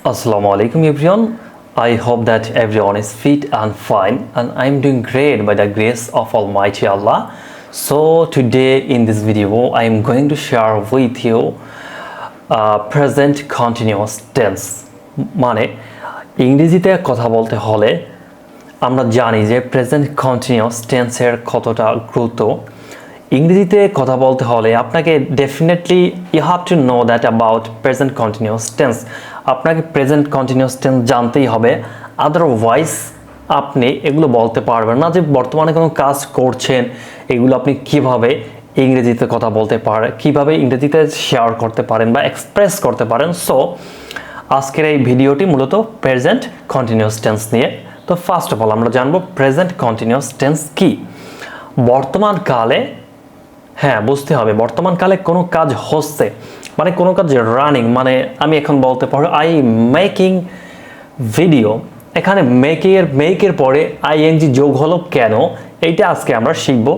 Assalamu alaikum everyone. I hope that everyone is fit and fine, and I'm doing great by the grace of Almighty Allah. So today in this video I am going to share with you present continuous tense. মানে ইংরেজিতে কথা বলতে হলে আমরা জানি যে present continuous টেন্সের কতটা গুরুত্ব। ইংরেজিতে কথা বলতে হলে আপনাকে definitely you have to know that about present continuous tense. আপনাকে প্রেজেন্ট কন্টিনিউয়াস টেন্স জানতেই হবে, আদারওয়াইজ আপনি এগুলো বলতে পারবেন না যে বর্তমানে কোনো কাজ করছেন, এগুলো আপনি কিভাবে ইংরেজিতে কথা বলতে পারেন, কিভাবে ইংরেজিতে শেয়ার করতে পারেন বা এক্সপ্রেস করতে পারেন। সো আজকের এই ভিডিওটি মূলত প্রেজেন্ট কন্টিনিউয়াস টেন্স নিয়ে। তো ফার্স্ট অফ অল আমরা জানবো প্রেজেন্ট কন্টিনিউয়াস টেন্স কি। বর্তমান কালে, হ্যাঁ বুঝতে হবে বর্তমান কালে কোনো কাজ হচ্ছে মানে কোনো কাজ রানিং, মানে আমি এখন বলতে পারবো আই মেকিং ভিডিও। এখানে মেকের পরে আইএনজি যোগ হলো কেন, এইটা আজকে আমরা শিখব।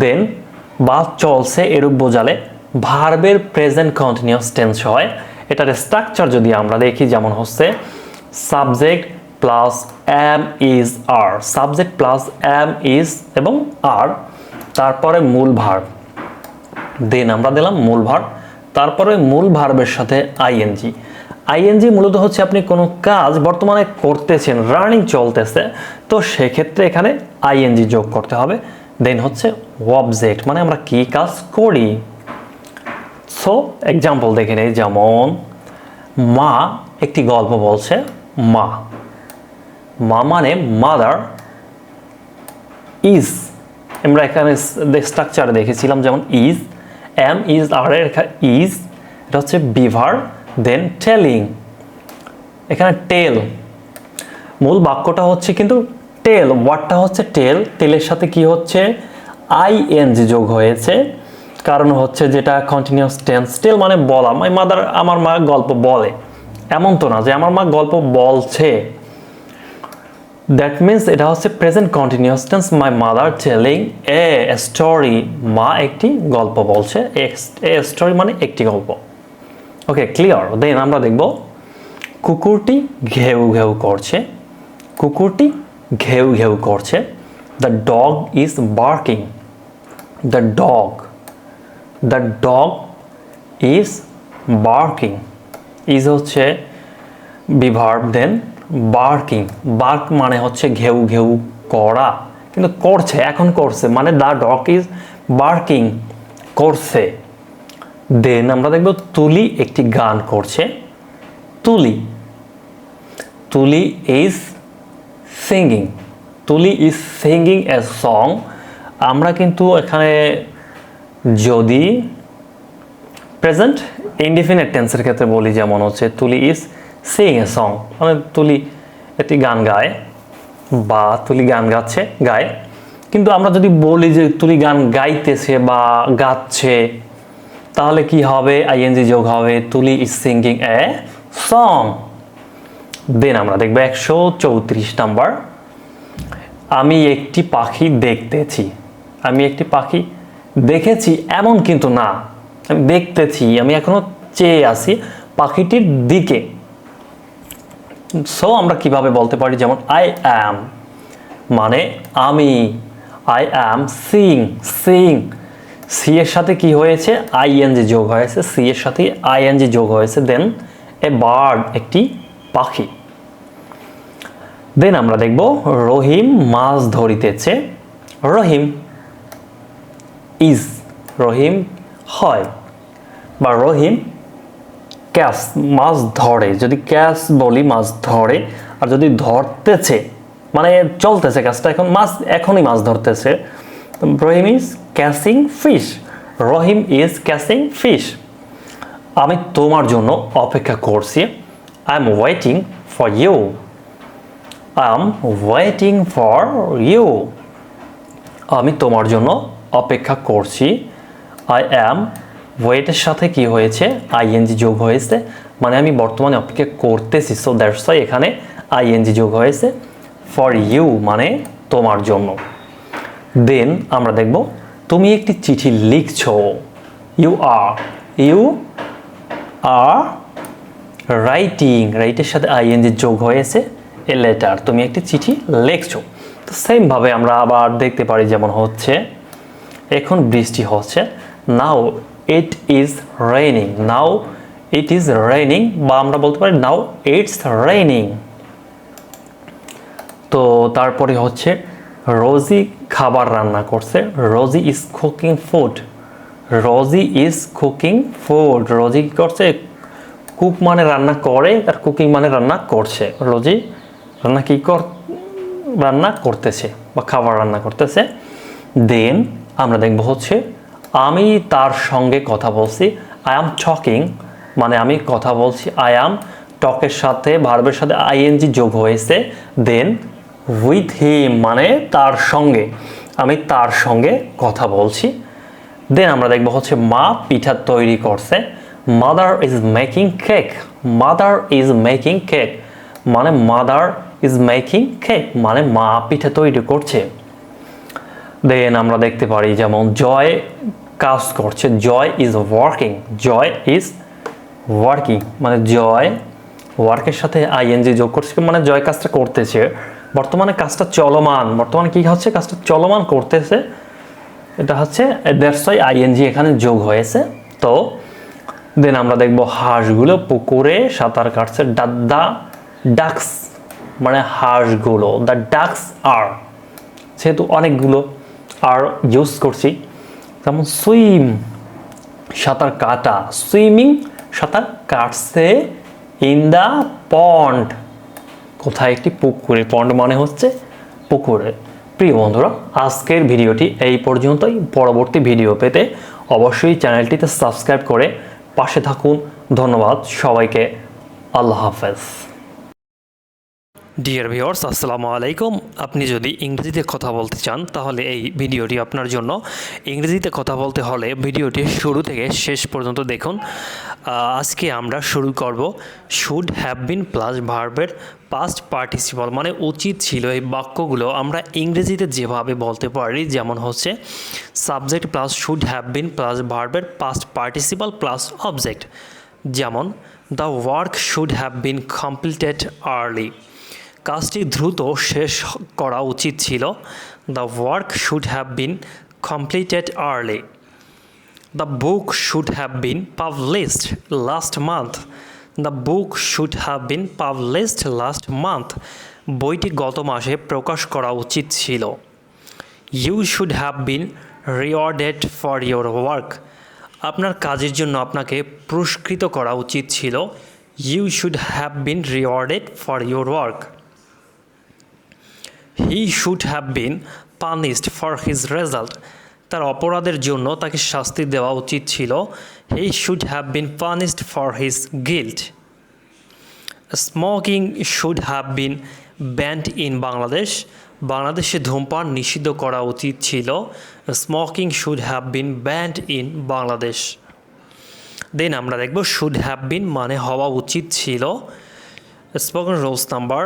দেন বা চলছে এরূপ বোঝালে ভার্বের প্রেজেন্ট কন্টিনিউয়াস টেন্স হয়। এটার স্ট্রাকচার যদি আমরা দেখি যেমন হচ্ছে subject plus am is are, subject plus am is এবং আর, তারপরে মূল ভার্ব, দেন আমরা দিলাম মূল ভার্ব, তারপরে মূল ভার্বের সাথে আইএনজি। আইএনজি মূলত হচ্ছে আপনি কোনো কাজ বর্তমানে করতেছেন, রানিং চলতেছে, তো সেক্ষেত্রে এখানে আইএনজি যোগ করতে হবে। দেন হচ্ছে অবজেক্ট, মানে আমরা কি কাজ করি। সো এক্সাম্পল দেখে নেই, যেমন মা একটি গল্প বলছে। মা মানে মাদার, ইজ আমরা এখানে স্ট্রাকচারে দেখেছিলাম যেমন ইজ, এম ইজ আর এর ইজ, এটা হচ্ছে বিভার। দেন টেলিং, এখানে টেল, মূল বাক্যটা হচ্ছে কিন্তু টেল, ওয়ার্ডটা হচ্ছে টেল, টেলের সাথে কি হচ্ছে আইএনজি যোগ হয়েছে, কারণ হচ্ছে যেটা কন্টিনিউয়াস টেন্স। টেল মানে বলা, মাই মাদার, আমার মা গল্প বলে, এমন তো না যে আমার মা গল্প বলছে। দ্যাট মিনস এটা হচ্ছে present continuous tense, my mother telling a story, মা একটি গল্প বলছে, এ স্টোরি মানে একটি গল্প। ওকে, ক্লিয়ার। দেন আমরা দেখব কুকুরটি ঘেউ ঘেউ করছে, কুকুরটি ঘেউ ঘেউ করছে। The dog is barking, the dog is barking, is হচ্ছে বিভার্ব, দেন বার্কিং, বার্ক মানে হচ্ছে ঘেউ ঘেউ করা, কিন্তু করছে, এখন করছে, মানে দ্য ডগ ইজ বার্কিং, করছে। দেন আমরা দেখব তুলি একটি গান করছে, তুলি ইজ সিঙ্গিং, তুলি ইজ সিঙ্গিং এ সং। আমরা কিন্তু এখানে যদি প্রেজেন্ট ইনডিফিনিট টেন্সের ক্ষেত্রে বলি, যেমন হচ্ছে তুলি ইজ সিং এ সং, মানে তুলি একটি গান গায় বা তুলি গান গায়। কিন্তু আমরা যদি বলি যে তুলি গান গাইতেছে বা গাচ্ছে, তাহলে কি হবে, আইএনজি যোগ হবে, তুলি ইজ সিঙ্গিং এ সং। দেন আমরা দেখবো 134 নাম্বার, আমি একটি পাখি দেখতেছি। আমি একটি পাখি দেখেছি এমন কিন্তু না, আমি দেখতেছি, আমি এখনো চেয়ে আছি পাখিটির দিকে। সো আমরা কিভাবে বলতে পারি, যেমন আই অ্যাম মানে আমি, আই অ্যাম সিং, সি এর সাথে কি হয়েছে আইএনজি যোগ হয়েছে, সি এর সাথে আইএনজি যোগ হয়েছে। দেন এ বার্ড একটি পাখি। দেন আমরা দেখব রহিম মাছ ধরিতেছে, রহিম হয় বা রহিম ক্যাচ, মাছ ধরে, যদি ক্যাচ বলি মাছ ধরে, আর যদি ধরতেছে মানে চলতেছে কাজটা, এখন এখনই মাছ ধরতেছে, Rahim is catching fish, Rahim is catching fish. আমি তোমার জন্য অপেক্ষা করছি, I am waiting for you, আমি তোমার জন্য অপেক্ষা করছি। আই অ্যাম, ওয়েটের সাথে কি হয়েছে আইএনজি যোগ হয়েছে, মানে আমি বর্তমানে অপেক্ষা করতেছি। সো দ্যাটস ওয়াই এখানে আইএনজি যোগ হয়েছে, ফর ইউ মানে তোমার জন্য। দেন আমরা দেখব তুমি একটি চিঠি লিখছো, ইউ আর রাইটিং, রাইটের সাথে আইএনজি যোগ হয়েছে এ লেটার, তুমি একটি চিঠি লিখছো। তো সেমভাবে আমরা আবার দেখতে পারি, যেমন হচ্ছে এখন বৃষ্টি হচ্ছে, now it is raining, now it is raining, বা আমরা বলতে পারি নাও ইটস রেইনিং। তো তারপরে হচ্ছে রোজি খাবার রান্না করছে, Rosy is cooking food, Rosy is cooking food, Rosy কি করছে, কুক মানে রান্না করে, আর কুকিং মানে রান্না করছে, রোজি রান্না করতেছে বা খাবার রান্না করতেছে। দেন আমরা দেখব হচ্ছে আমি তার সঙ্গে কথা বলছি, আই অ্যাম টকিং, মানে আমি কথা বলছি, আই অ্যাম টকের সাথে ভার্বের সাথে আইএনজি যোগ হয়েছে, দেন উইথ হিম মানে তার সঙ্গে, আমি তার সঙ্গে কথা বলছি। দেন আমরা দেখব হচ্ছে মা পিঠা তৈরি করছে, mother is making cake, mother is making cake, মানে মাদার ইজ মেকিং কেক মানে মা পিঠা তৈরি করছে। দেন আমরা দেখতে পারি যেমন জয় কাজ করছে, Joy is working, Joy is working মানে জয় ওয়ার্কের সাথে আইএনজি যোগ করছে, মানে জয় কাজটা করতেছে, বর্তমানে কাজটা চলমান, বর্তমানে কি হচ্ছে, কাজটা চলমান করতেছে, এটা হচ্ছে দ্যাটস ওয়াই আইএনজি এখানে যোগ হয়েছে। তো দেন আমরা দেখব হাঁসগুলো পুকুরে সাঁতার কাটছে, দ্য ডাকস মানে হাঁসগুলো, দ্য ডাকস আর, যেহেতু অনেকগুলো আর ইউজ করছি, যেমন সুইম সাঁতার কাটা, সুইমিং সাঁতার কাটছে, ইন দ্য পন্ড কোথায়, একটি পুকুরে, পন্ড মানে হচ্ছে পুকুরে। প্রিয় বন্ধুরা, আজকের ভিডিওটি এই পর্যন্তই। পরবর্তী ভিডিও পেতে অবশ্যই চ্যানেলটিতে সাবস্ক্রাইব করে পাশে থাকুন। ধন্যবাদ সবাইকে, আল্লাহ হাফেজ। ডিয়ার ভিউয়ার্স, আসসালামু আলাইকুম। আপনি যদি ইংরেজিতে কথা বলতে চান তাহলে এই ভিডিওটি আপনার জন্য। ইংরেজিতে কথা বলতে হলে ভিডিওটি শুরু থেকে শেষ পর্যন্ত দেখুন। আজকে আমরা শুরু করব শুড হ্যাভ বিন প্লাস ভার্বের পাস্ট পার্টিসিপাল, মানে উচিত ছিল। এই বাক্যগুলো আমরা ইংরেজিতে যেভাবে বলতে পারি, যেমন হচ্ছে subject plus should have been plus ভার্বের পাস্ট পার্টিসিপাল প্লাস অবজেক্ট, যেমন the work should have been completed early, কাজটি দ্রুত শেষ করা উচিত ছিল। The work should have been completed early. The book should have been published last month, the book should have been published last month, বইটি গত মাসে প্রকাশ করা উচিত ছিল। You should have been rewarded for your work, আপনার কাজের জন্য আপনাকে পুরস্কৃত করা উচিত ছিল। You should have been rewarded for your work. He should have been punished for his result, তার অপরাধের জন্য তাকে শাস্তি দেওয়া উচিত ছিল। He should have been punished for his guilt. Smoking should have been banned in Bangladesh, বাংলাদেশে ধূমপান নিষিদ্ধ করা উচিত ছিল। Smoking should have been banned in Bangladesh. Then আমরা দেখব শুড হ্যাভ বিন মানে হওয়া উচিত ছিল। স্পোকেন রুলস নাম্বার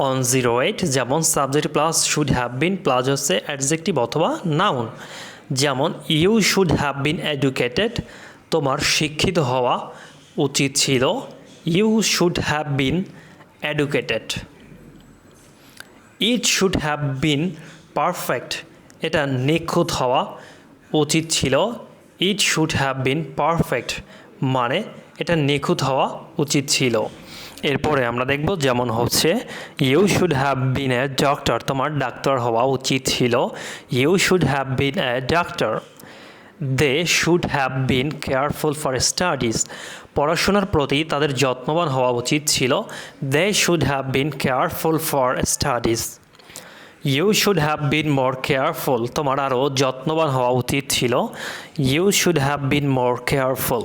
108, যেমন subject plus should have been plus হচ্ছে অ্যাডজেক্টিভ অথবা নাউন, যেমন you should have been educated, তোমার শিক্ষিত হওয়া উচিত ছিল। You should have been educated. It should have been perfect, এটা নিখুঁত হওয়া উচিত ছিল। It should have been perfect মানে এটা নিখুঁত হওয়া উচিত ছিল। এরপরে আমরা দেখব যেমন হচ্ছে you should have been a doctor, তোমার ডাক্তার হওয়া উচিত ছিল। You should have been a doctor. They should have been careful for studies, পড়াশোনার প্রতি তাদের যত্নবান হওয়া উচিত ছিল। They should have been careful for studies. You should have been more careful, তোমার আরও যত্নবান হওয়া উচিত ছিল। You should have been more careful.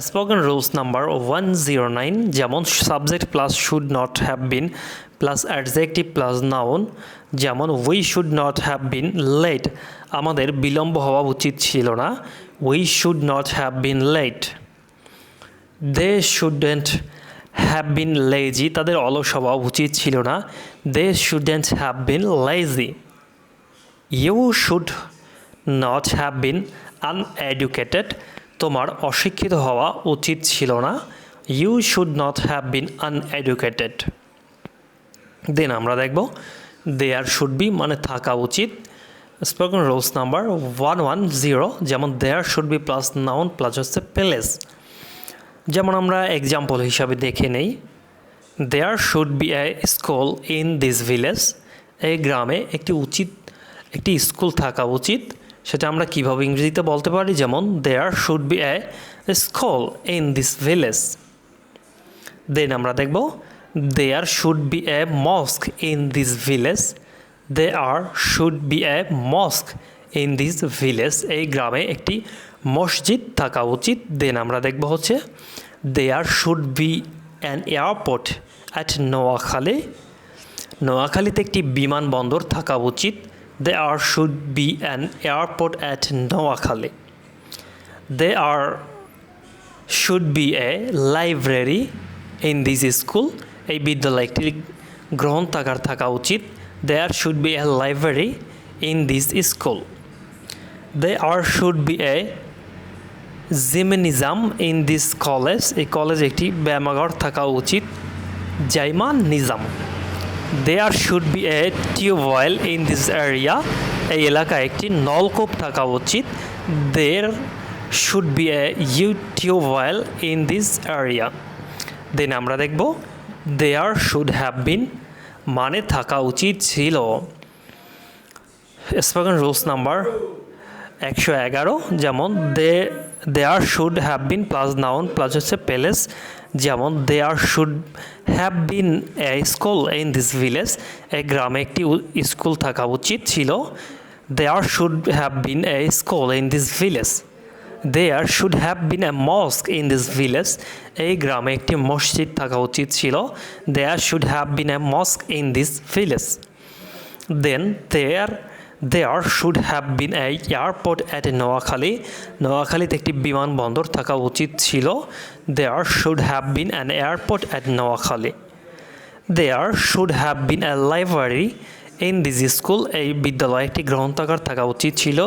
Spoken rules number 109, যেমন subject plus should not have been plus adjective plus noun, যেমন we should not have been late, আমাদের বিলম্ব হওয়া উচিত ছিল না। We should not have been late. They shouldn't have been lazy, তাদের অলস হওয়া উচিত ছিল না। They shouldn't have been lazy. You should not have been uneducated, তোমার অশিক্ষিত হওয়া উচিত ছিল না। You should not have been uneducated. Then আমরা দেখব দেয়ার শুড বি মানে থাকা উচিত। স্পোকেন রুলস নাম্বার 110, যেমন there should be plus noun plus হচ্ছে প্লেস। যেমন আমরা এক্সাম্পল হিসাবে দেখে নেই, there should be a school in this village. এই গ্রামে একটি স্কুল থাকা উচিত। সেটা আমরা কীভাবে ইংরেজিতে বলতে পারি, যেমন there should be a school in this village. Then আমরা দেখব there should be a mosque in this village. There should be a mosque in this village. এই গ্রামে একটি মসজিদ থাকা উচিত। দেন আমরা দেখব হচ্ছে there should be an airport at Noakhali. নোয়াখালীতে একটি বিমানবন্দর থাকা উচিত। There should be an airport at Noakhali. There should be a library in this school. এই বিদ্যালয়ে একটি গ্রন্থাগার থাকা উচিত। There should be a library in this school. There should be a gymnasium in this college. এই কলেজে একটি ব্যায়ামাগার থাকা উচিত। Gymnasium. There should be a tube well in this area. এই এলাকায় একটি নলকূপ থাকা উচিত। There should be a tube well in this area. Then আমরা দেখব দেয়ার শুড হ্যাভ বিন মানে থাকা উচিত ছিল। স্পোকেন রুলস নাম্বার 111, যেমন there should have been plus noun plus হচ্ছে প্লেস। যেমন there should have been a school in this village. এই গ্রামে একটি স্কুল থাকা উচিত ছিল। There should have been a school in this village. There should have been a mosque in this village. এই গ্রামে একটি মসজিদ থাকা উচিত ছিল। There should have been a mosque in this village. Then there should have been A airport at Noakhali. নোয়াখালীতে একটি বিমানবন্দর থাকা উচিত ছিল। There should have been an airport at Noakhali. There should have been a library in this school. এই বিদ্যালয়ে একটি গ্রন্থাগার থাকা উচিত ছিল।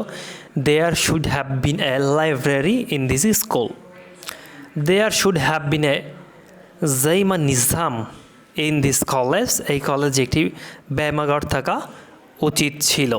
There should have been a library in this school. There should have been a gymnasium in this college. এই কলেজে একটি ব্যায়ামাগার থাকা উচিত ছিল।